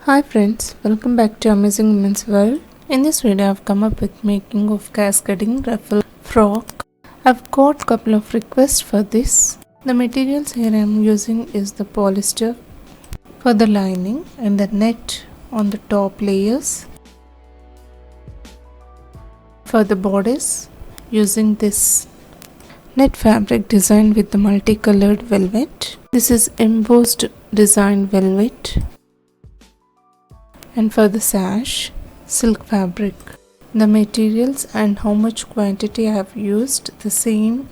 Hi friends, welcome back to Amazing Women's World. In this video I've come up with making of cascading ruffle frock. I've got couple of requests for this. The materials here I'm using is the polyester for the lining and the net on the top layers. For the bodice, using this net fabric designed with the multicolored velvet. This is embossed design velvet. And for the sash, silk fabric. The materials and how much quantity I have used the same,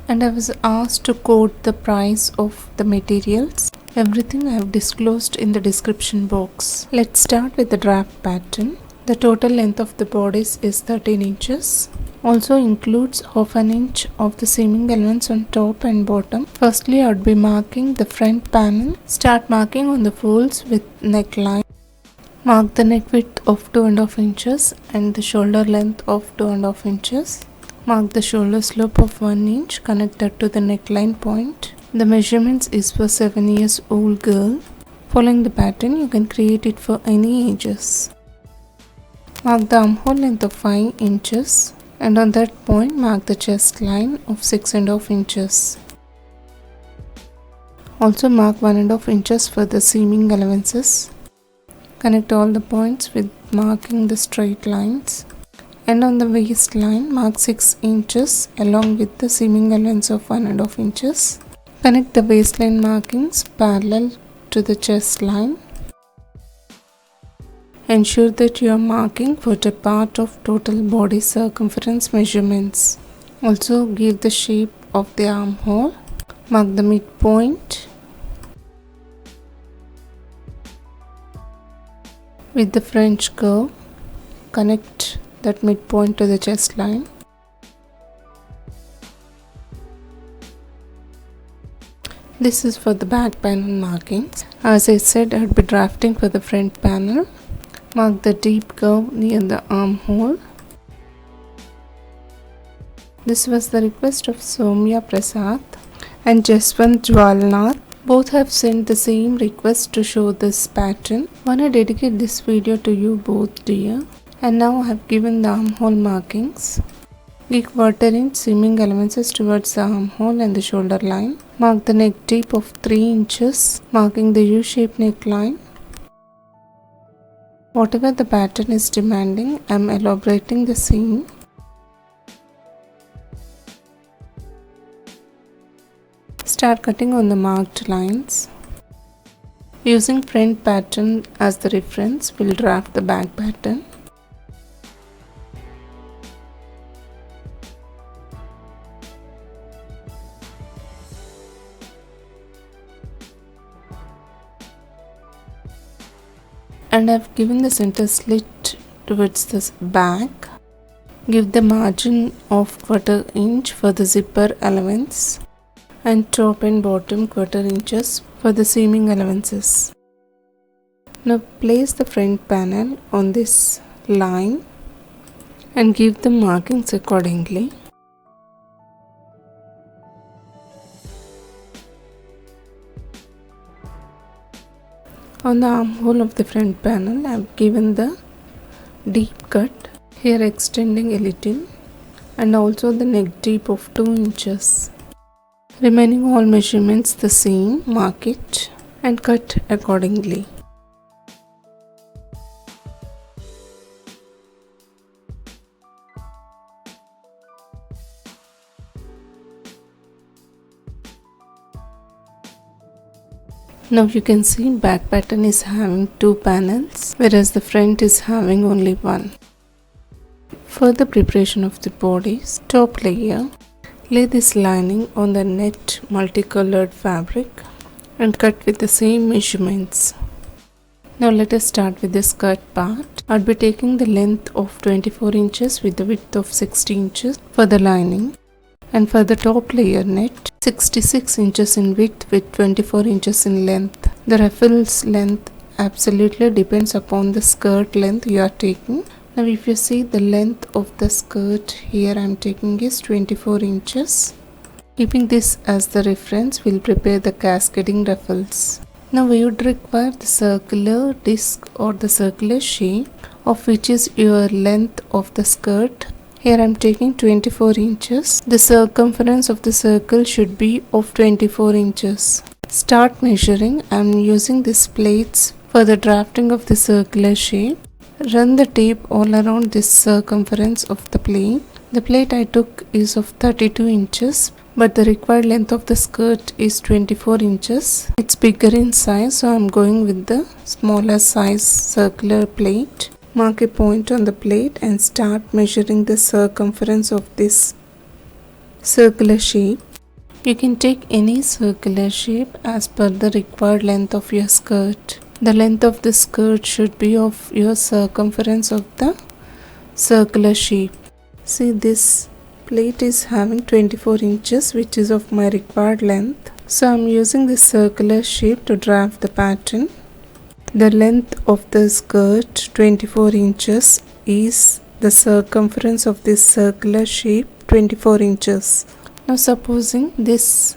and I was asked to quote the price of the materials. Everything I have disclosed in the description box. Let's start with the draft pattern. The total length of the bodice is 13 inches. Also includes half an inch of the seaming allowance on top and bottom. Firstly, I would be marking the front panel. Start marking on the folds with neckline. Mark the neck width of 2.5 inches and the shoulder length of 2.5 inches. Mark the shoulder slope of 1 inch, connect that to the neckline point. The measurements is for 7 years old girl. Following the pattern, you can create it for any ages. Mark the armhole length of 5 inches and on that point mark the chest line of 6.5 inches. Also mark 1.5 inches for the seaming allowances. Connect all the points with marking the straight lines, and on the waistline mark 6 inches along with the seaming allowance of 1.5 inches. Connect the waistline markings parallel to the chest line. Ensure that you are marking for the part of total body circumference measurements. Also give the shape of the armhole. Mark the midpoint with the French curve. Connect that midpoint to the chest line. This is for the back panel markings. As I said, I would be drafting for the front panel. Mark the deep curve near the armhole. This was the request of Soumya Prasad and Jaswant Jwalnath. Both have sent the same request to show this pattern. Wanna dedicate this video to you both, dear. And now I have given the armhole markings. Give 1/4 inch seaming allowances towards the armhole and the shoulder line. Mark the neck deep of 3 inches, marking the U-shaped neckline. Whatever the pattern is demanding, I am elaborating the same. Start cutting on the marked lines. Using front pattern as the reference, we'll draft the back pattern. And I've given the center slit towards the back. Give the margin of 1/4 inch for the zipper allowance and top and bottom 1/4 inches for the seaming allowances. Now place the front panel on this line and give the markings accordingly. On the armhole of the front panel, I have given the deep cut, here extending a little, and also the neck deep of 2 inches. Remaining all measurements the same, mark it and cut accordingly. Now you can see back pattern is having 2 panels, whereas the front is having only 1. For the preparation of the bodice, top layer, lay this lining on the net multicolored fabric and cut with the same measurements. Now let us start with the skirt part. I'll be taking the length of 24 inches with the width of 60 inches for the lining, and for the top layer net 66 inches in width with 24 inches in length. The ruffles length absolutely depends upon the skirt length you are taking. Now if you see the length of the skirt here I am taking is 24 inches. Keeping this as the reference, we'll prepare the cascading ruffles. Now we would require the circular disc or the circular shape of which is your length of the skirt. Here I am taking 24 inches. The circumference of the circle should be of 24 inches. Start measuring. I am using these plates for the drafting of the circular shape. Run the tape all around this circumference of the plate. The plate I took is of 32 inches, but the required length of the skirt is 24 inches. It's bigger in size, so I'm going with the smaller size circular plate. Mark a point on the plate and start measuring the circumference of this circular shape. You can take any circular shape as per the required length of your skirt. The length of the skirt should be of your circumference of the circular shape. See, this plate is having 24 inches, which is of my required length. So I'm using this circular shape to draft the pattern. The length of the skirt 24 inches is the circumference of this circular shape 24 inches. Now supposing this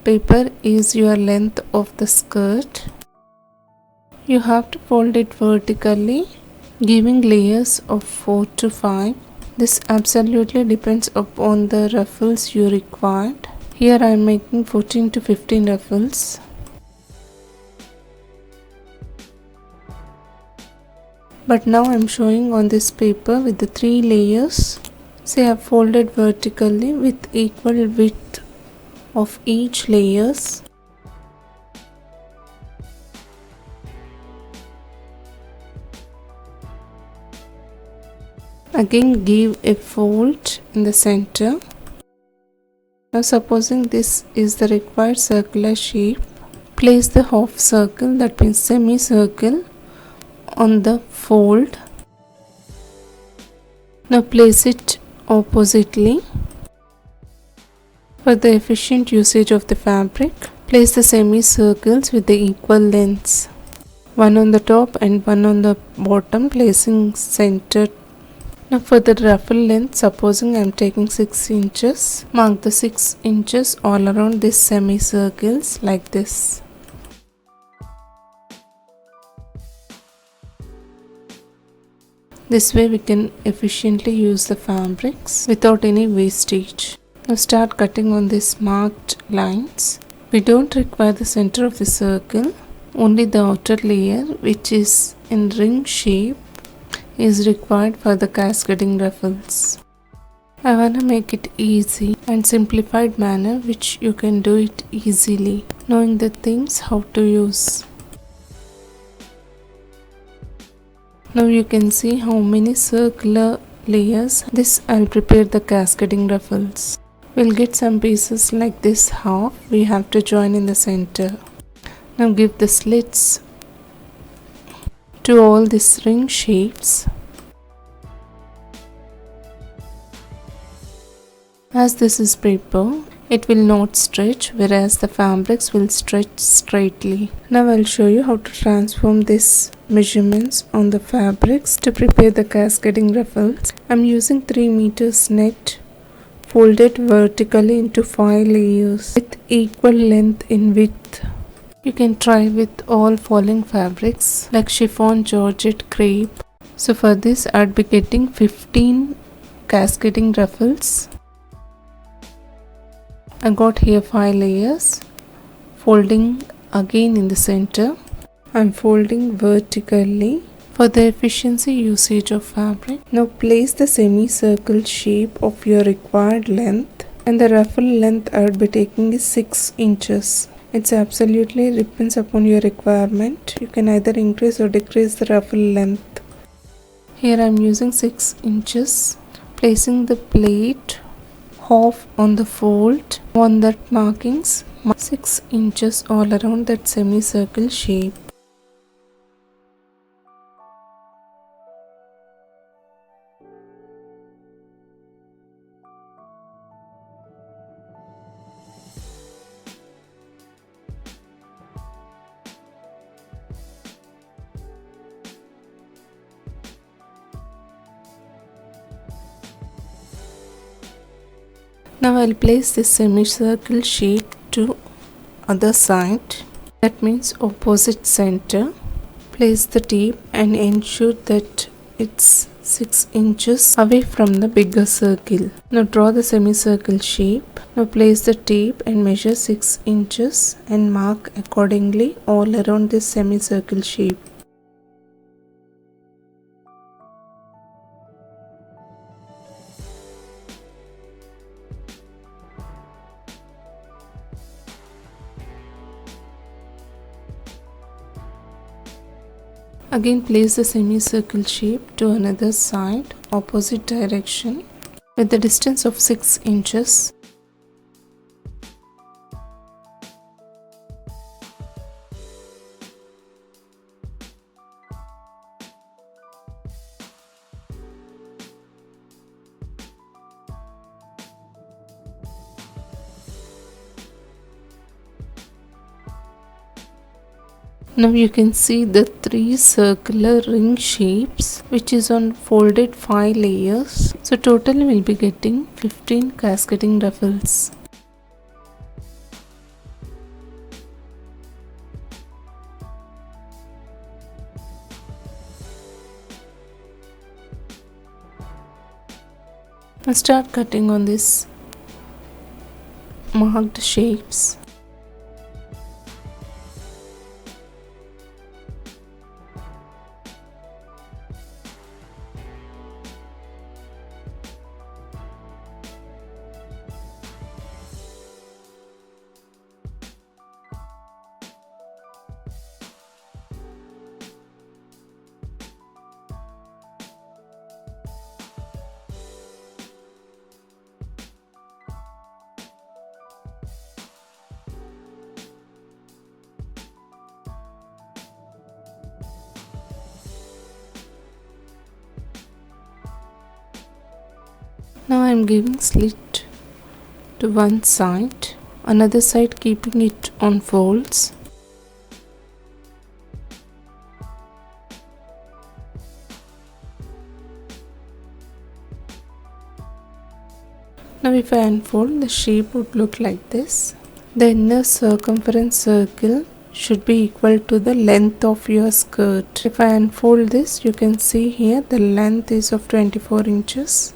paper is your length of the skirt, you have to fold it vertically, giving layers of 4 to 5. This absolutely depends upon the ruffles you required. Here I am making 14 to 15 ruffles. But now I am showing on this paper with the 3 layers. See, I have folded vertically with equal width of each layers. Again give a fold in the center. Now supposing this is the required circular shape, place the half circle, that means semicircle, on the fold. Now place it oppositely. For the efficient usage of the fabric, place the semicircles with the equal lengths, one on the top and one on the bottom, placing center. Now for the ruffle length, supposing I am taking 6 inches, mark the 6 inches all around these semicircles like this. This way we can efficiently use the fabrics without any wastage. Now start cutting on these marked lines. We don't require the center of the circle, only the outer layer, which is in ring shape, is required for the cascading ruffles. I want to make it easy and simplified manner, which you can do it easily, knowing the things how to use. Now you can see how many circular layers. This I'll prepare the cascading ruffles. We'll get some pieces like this half. We have to join in the center. Now give the slits to all these ring shapes. As this is paper, it will not stretch, whereas the fabrics will stretch straightly. Now I'll show you how to transform these measurements on the fabrics to prepare the cascading ruffles. I'm using 3 meters net, folded vertically into 5 layers with equal length in width. You can try with all following fabrics like chiffon, georgette, crepe. So for this I'd be getting 15 cascading ruffles. I got here 5 layers, folding again in the center. I'm folding vertically for the efficiency usage of fabric. Now place the semicircle shape of your required length, and the ruffle length I would be taking is 6 inches. It's absolutely depends upon your requirement. You can either increase or decrease the ruffle length. Here I am using 6 inches, placing the plate half on the fold on that markings, 6 inches all around that semicircle shape. Now I'll place this semicircle shape to other side. that means opposite center. Place the tape and ensure that it's 6 inches away from the bigger circle. Now draw the semicircle shape. Now place the tape and measure 6 inches and mark accordingly all around this semicircle shape. Again place the semicircle shape to another side, opposite direction, with the distance of 6 inches. Now you can see the 3 circular ring shapes which is on folded 5 layers. So total will be getting 15 cascading ruffles. Now start cutting on this marked shapes. Now I am giving slit to one side, another side keeping it on folds. Now if I unfold, the shape would look like this. The inner circumference circle should be equal to the length of your skirt. If I unfold this, you can see here the length is of 24 inches.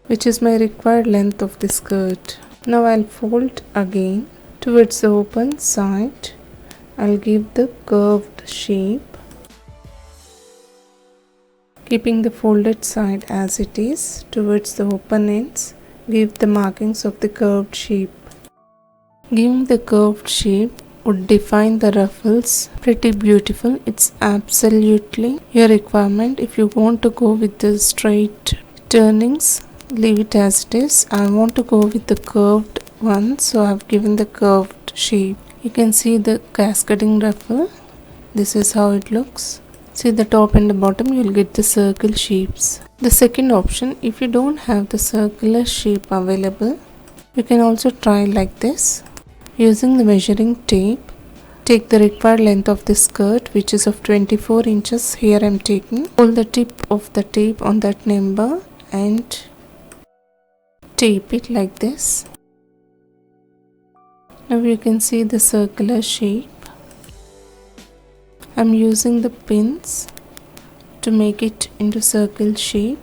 Which is my required length of the skirt. Now I'll fold again towards the open side. I'll give the curved shape, keeping the folded side as it is. Towards the open ends, give the markings of the curved shape. Giving the curved shape would define the ruffles pretty beautiful. It's absolutely your requirement. If you want to go with the straight turnings, leave it as it is. I want to go with the curved one, so I've given the curved shape. You can see the cascading ruffle. This is how it looks. See the top and the bottom, you'll get the circle shapes. The second option, if you don't have the circular shape available, you can also try like this. Using the measuring tape, take the required length of the skirt, which is of 24 inches. Here I'm taking. Hold the tip of the tape on that number and tape it like this. Now you can see the circular shape. I'm using the pins to make it into circle shape.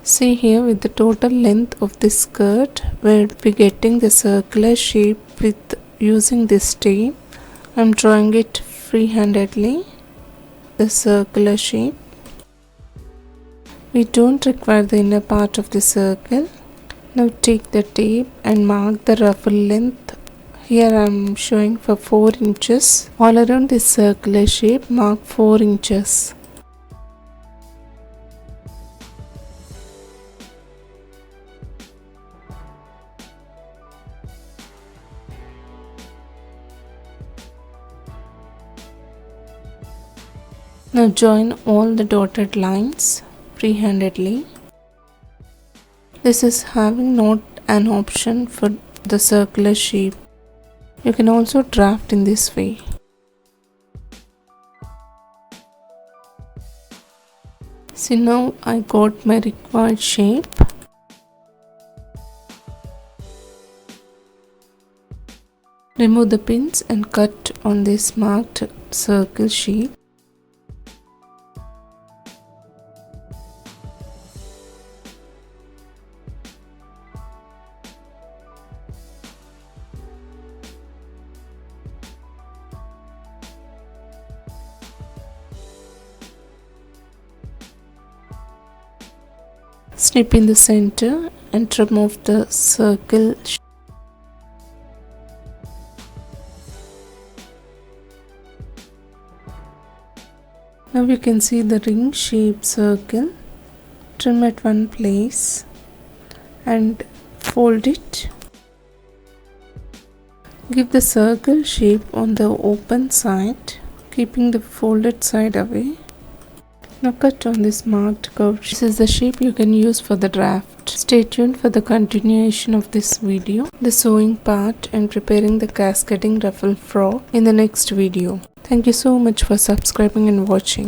See here, with the total length of this skirt, we'll be getting the circular shape with using this tape. I'm drawing it freehandedly, the circular shape. We don't require the inner part of the circle. Now take the tape and mark the ruffle length. Here I'm showing for 4 inches. All around this circular shape, mark 4 inches. Now join all the dotted lines freehandedly. This is having not an option for the circular shape. You can also draft in this way. See, now I got my required shape. Remove the pins and cut on this marked circle shape. Snip in the center and trim off the circle. Now you can see the ring shaped circle. Trim at one place and fold it. Give the circle shape on the open side, keeping the folded side away. Now cut on this marked curve. This is the shape you can use for the draft. Stay tuned for the continuation of this video, the sewing part and preparing the cascading ruffle frock in the next video. Thank you so much for subscribing and watching.